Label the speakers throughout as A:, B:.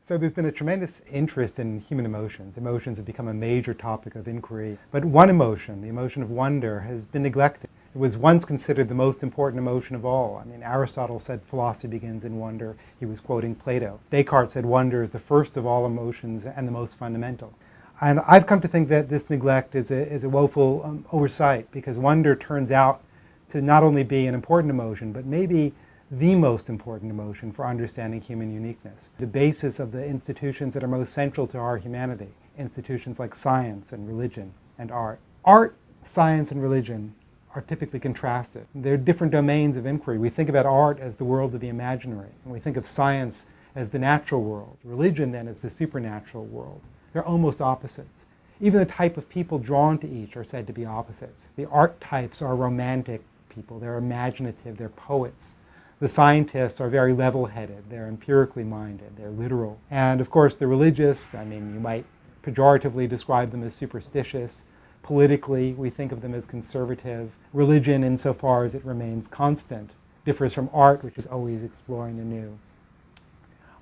A: So there's been a tremendous interest in human emotions. Emotions have become a major topic of inquiry. But one emotion, the emotion of wonder, has been neglected. It was once considered the most important emotion of all. I mean, Aristotle said philosophy begins in wonder. He was quoting Plato. Descartes said wonder is the first of all emotions and the most fundamental. And I've come to think that this neglect is a woeful oversight, because wonder turns out to not only be an important emotion, but maybe the most important emotion for understanding human uniqueness. The basis of the institutions that are most central to our humanity, institutions like science and religion and art. Art, science, and religion are typically contrasted. They're different domains of inquiry. We think about art as the world of the imaginary, and we think of science as the natural world, religion then as the supernatural world. They're almost opposites. Even the type of people drawn to each are said to be opposites. The archetypes are romantic people, they're imaginative, they're poets. The scientists are very level-headed, they're empirically minded, they're literal. And of course the religious, I mean, you might pejoratively describe them as superstitious. Politically, we think of them as conservative. Religion, insofar as it remains constant, differs from art, which is always exploring the new.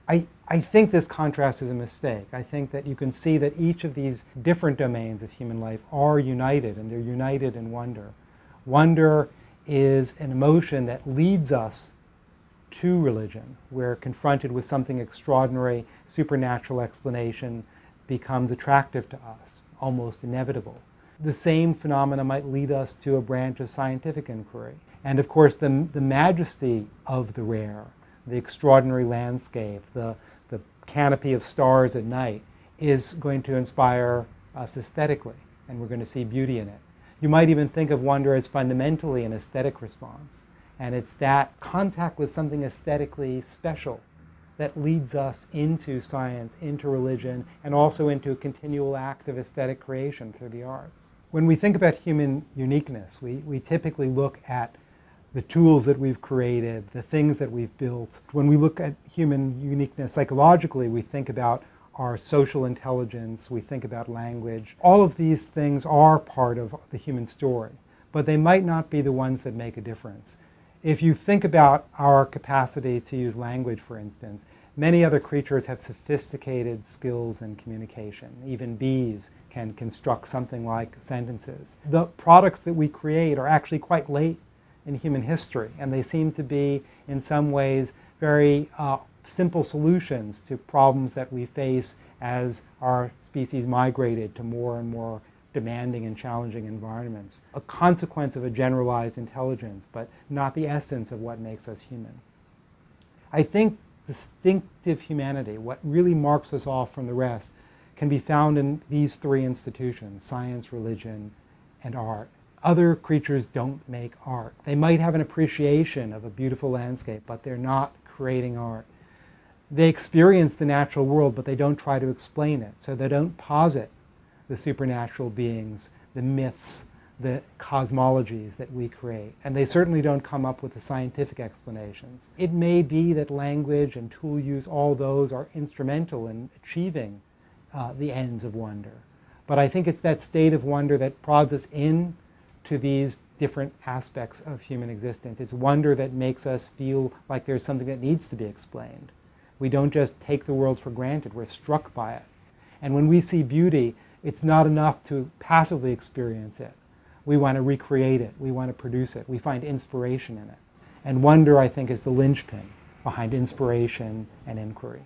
A: I think this contrast is a mistake. I think that you can see that each of these different domains of human life are united, and they're united in wonder. Wonder is an emotion that leads us to religion. We're confronted with something extraordinary, supernatural explanation becomes attractive to us, almost inevitable. The same phenomena might lead us to a branch of scientific inquiry. And of course, the majesty of the rare, the extraordinary landscape, the canopy of stars at night is going to inspire us aesthetically, and we're going to see beauty in it. You might even think of wonder as fundamentally an aesthetic response. And it's that contact with something aesthetically special that leads us into science, into religion, and also into a continual act of aesthetic creation through the arts. When we think about human uniqueness, we typically look at the tools that we've created, the things that we've built. When we look at human uniqueness psychologically, we think about our social intelligence, we think about language. All of these things are part of the human story, but they might not be the ones that make a difference. If you think about our capacity to use language, for instance, many other creatures have sophisticated skills in communication. Even bees can construct something like sentences. The products that we create are actually quite late in human history, and they seem to be, in some ways, very simple solutions to problems that we face as our species migrated to more and more demanding and challenging environments. A consequence of a generalized intelligence, but not the essence of what makes us human. I think distinctive humanity, what really marks us off from the rest, can be found in these three institutions: science, religion, and art. Other creatures don't make art. They might have an appreciation of a beautiful landscape, but they're not creating art. They experience the natural world, but they don't try to explain it. So they don't posit the supernatural beings, the myths, the cosmologies that we create. And they certainly don't come up with the scientific explanations. It may be that language and tool use, all those are instrumental in achieving the ends of wonder. But I think it's that state of wonder that prods us in to these different aspects of human existence. It's wonder that makes us feel like there's something that needs to be explained. We don't just take the world for granted, we're struck by it. And when we see beauty, it's not enough to passively experience it. We want to recreate it, we want to produce it, we find inspiration in it. And wonder, I think, is the linchpin behind inspiration and inquiry.